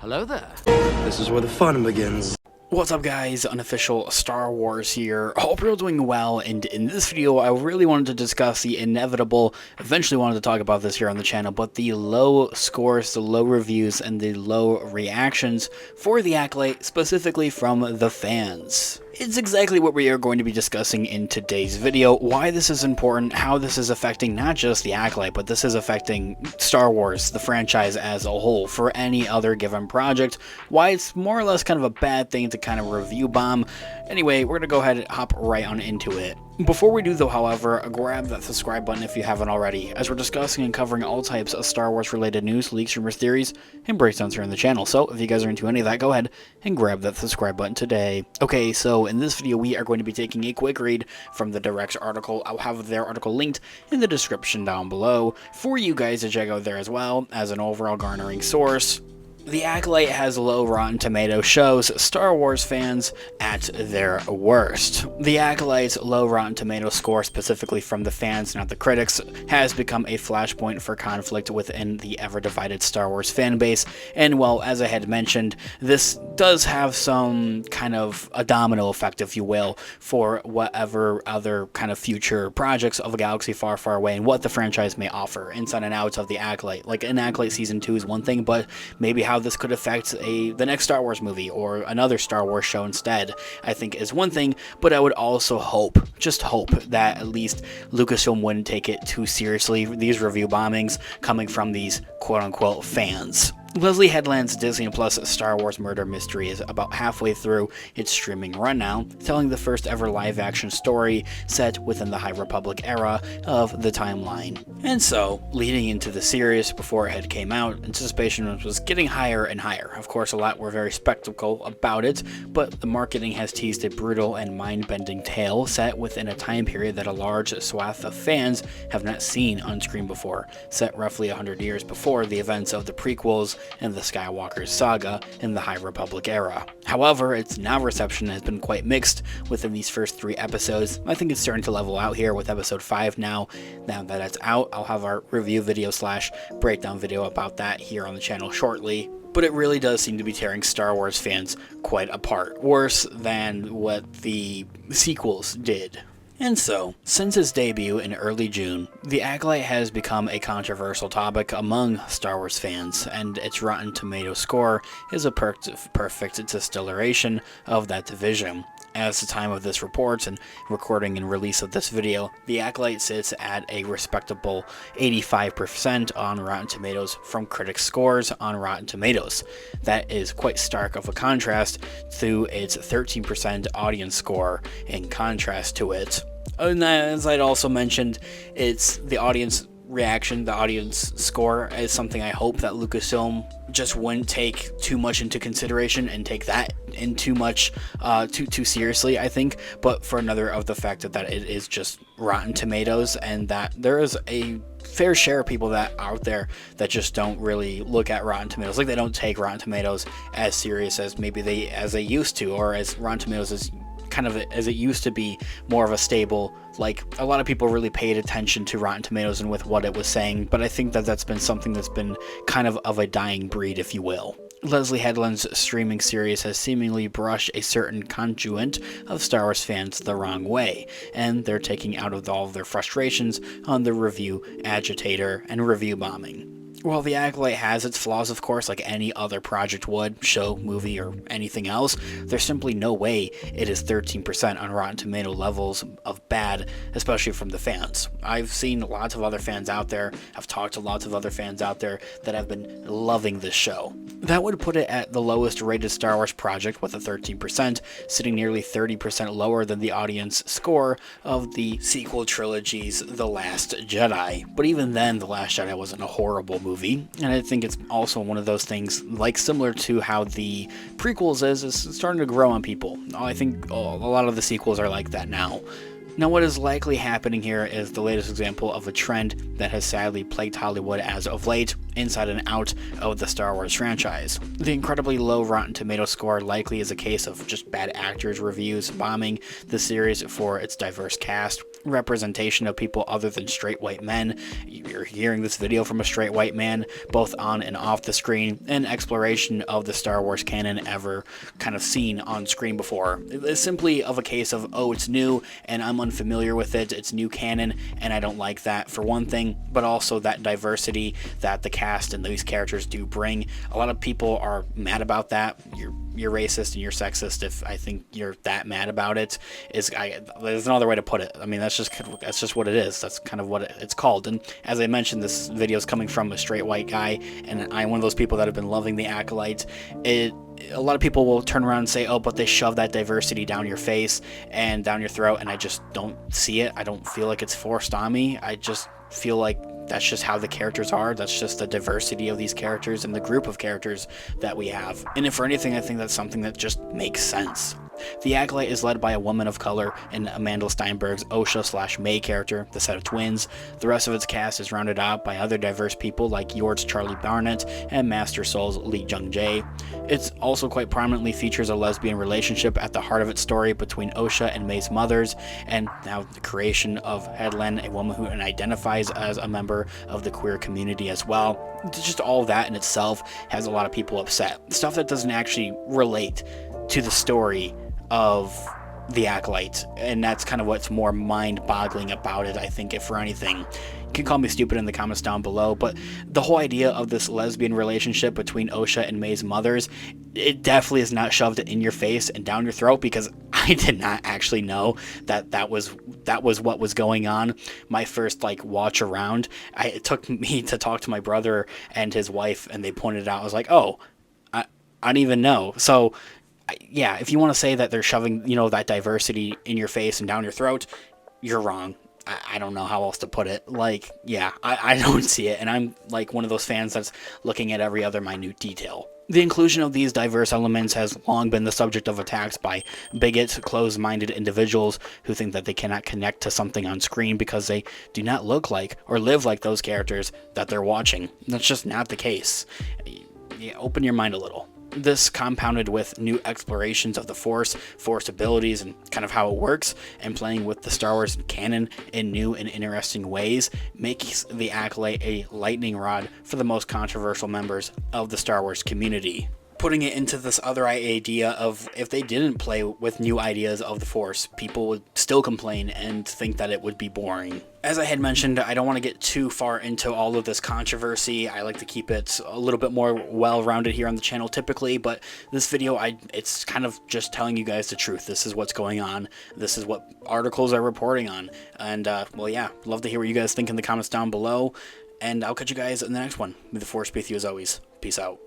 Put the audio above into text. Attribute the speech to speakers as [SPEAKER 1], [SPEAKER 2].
[SPEAKER 1] Hello there.
[SPEAKER 2] This is where the fun begins.
[SPEAKER 3] What's up guys, Unofficial Star Wars here. Hope you're all doing well, and in this video I really wanted to discuss the inevitable, eventually wanted to talk about this here on the channel, but the low scores, the low reviews, and the low reactions for the Acolyte, specifically from the fans. It's exactly what we are going to be discussing in today's video, why this is important, how this is affecting not just the Acolyte, but this is affecting Star Wars, the franchise as a whole, for any other given project, why it's more or less kind of a bad thing to kind of review bomb. Anyway, we're going to go ahead and hop right on into it. Before we do though, however, grab that subscribe button if you haven't already, as we're discussing and covering all types of Star Wars related news, leaks, rumors, theories, and breakdowns here on the channel. So if you guys are into any of that, go ahead and grab that subscribe button today. Okay, so in this video we are going to be taking a quick read from the Direct's article. I'll have their article linked in the description down below for you guys to check out there as well as an overall garnering source. The Acolyte has low Rotten Tomatoes shows Star Wars fans at their worst. The Acolyte's low Rotten Tomatoes score, specifically from the fans, not the critics, has become a flashpoint for conflict within the ever-divided Star Wars fanbase, and well, as I had mentioned, this does have some kind of a domino effect, if you will, for whatever other kind of future projects of a galaxy far, far away, and what the franchise may offer inside and out of the Acolyte. Like, an Acolyte Season 2 is one thing, but maybe how this could affect the next Star Wars movie or another Star Wars show instead, I think is one thing, but I would also hope, just hope, that at least Lucasfilm wouldn't take it too seriously, these review bombings coming from these quote-unquote fans. Leslye Headland's Disney Plus Star Wars murder mystery is about halfway through its streaming run now, telling the first ever live-action story set within the High Republic era of the timeline. And so, leading into the series before it had came out, anticipation was getting higher and higher. Of course, a lot were very skeptical about it, but the marketing has teased a brutal and mind-bending tale set within a time period that a large swath of fans have not seen on screen before, set roughly 100 years before the events of the prequels and the Skywalker saga in the High Republic era. However, its now reception has been quite mixed within these first 3 episodes. I think it's starting to level out here with episode 5 now. Now that it's out, I'll have our review video / breakdown video about that here on the channel shortly. But it really does seem to be tearing Star Wars fans quite apart, worse than what the sequels did. And so, since its debut in early June, the Acolyte has become a controversial topic among Star Wars fans, and its Rotten Tomatoes score is a perfect distillation of that division. As the time of this report and recording and release of this video, the Acolyte sits at a respectable 85% on Rotten Tomatoes from critics' scores on Rotten Tomatoes. That is quite stark of a contrast to its 13% audience score in contrast to it. And as I'd also mentioned, it's the audience reaction, the audience score is something I hope that Lucasfilm just wouldn't take too much into consideration and take that in too much too seriously, I think, but for another of the fact that it is just Rotten Tomatoes, and that there is a fair share of people that out there that just don't really look at Rotten Tomatoes, like they don't take Rotten Tomatoes as serious as maybe they used to, or as Rotten Tomatoes is kind of as it used to be more of a stable, like a lot of people really paid attention to Rotten Tomatoes and with what it was saying, but I think that that's been something that's been kind of a dying breed, if you will. Leslye Headland's streaming series has seemingly brushed a certain contingent of Star Wars fans the wrong way, and they're taking out of all of their frustrations on the review agitator and review bombing. While the Acolyte has its flaws, of course, like any other project would, show, movie, or anything else, there's simply no way it is 13% on Rotten Tomato levels of bad, especially from the fans. I've seen lots of other fans out there, I've talked to lots of other fans out there that have been loving this show. That would put it at the lowest rated Star Wars project with a 13%, sitting nearly 30% lower than the audience score of the sequel trilogy's The Last Jedi. But even then, The Last Jedi wasn't a horrible movie, and I think it's also one of those things, like similar to how the prequels is starting to grow on people. I think a lot of the sequels are like that now. Now, what is likely happening here is the latest example of a trend that has sadly plagued Hollywood as of late, inside and out of the Star Wars franchise. The incredibly low Rotten Tomatoes score likely is a case of just bad actors' reviews bombing the series for its diverse cast, representation of people other than straight white men. You're hearing this video from a straight white man, both on and off the screen, and exploration of the Star Wars canon ever kind of seen on screen before. It's simply of a case of, oh, it's new and I'm unfamiliar with it, it's new canon, and I don't like that for one thing, but also that diversity that the cast and these characters do bring. A lot of people are mad about that. You're racist and you're sexist if I think you're that mad about it. There's another way to put it. I mean, that's just what it is. That's kind of what it's called. And as I mentioned, this video is coming from a straight white guy, and I'm one of those people that have been loving the Acolyte. A lot of people will turn around and say, oh, but they shove that diversity down your face and down your throat, and I just don't see it. I don't feel like it's forced on me. I just feel like that's just how the characters are. That's just the diversity of these characters and the group of characters that we have. And if for anything, I think that's something that just makes sense. The Acolyte is led by a woman of color in Amanda Steinberg's Osha/May character, the set of twins. The rest of its cast is rounded out by other diverse people like Yort's Charlie Barnett and Master Soul's Lee Jung-jae. It also quite prominently features a lesbian relationship at the heart of its story between Osha and May's mothers, and now the creation of Headland, a woman who identifies as a member of the queer community as well. Just all that in itself has a lot of people upset. Stuff that doesn't actually relate to the story of the Acolyte, and that's kind of what's more mind-boggling about it, I think, if for anything. You can call me stupid in the comments down below, but the whole idea of this lesbian relationship between Osha and May's mothers, it definitely is not shoved in your face and down your throat, because I did not actually know that was what was going on. My first watch around, it took me to talk to my brother and his wife, and they pointed it out. I was like, oh, I didn't even know. So yeah, if you want to say that they're shoving, that diversity in your face and down your throat, you're wrong. I don't know how else to put it. I don't see it, and I'm one of those fans that's looking at every other minute detail. The inclusion of these diverse elements has long been the subject of attacks by bigots, closed-minded individuals who think that they cannot connect to something on screen because they do not look like or live like those characters that they're watching. That's just not the case. Yeah, open your mind a little. This, compounded with new explorations of the Force abilities, and kind of how it works, and playing with the Star Wars canon in new and interesting ways, makes the Acolyte a lightning rod for the most controversial members of the Star Wars community. Putting it into this other idea of, if they didn't play with new ideas of the Force, people would still complain and think that it would be boring. As I had mentioned, I don't want to get too far into all of this controversy. I like to keep it a little bit more well-rounded here on the channel typically, but this video, it's kind of just telling you guys the truth. This is what's going on. This is what articles are reporting on. And, well, yeah, love to hear what you guys think in the comments down below. And I'll catch you guys in the next one. May the Force be with you as always. Peace out.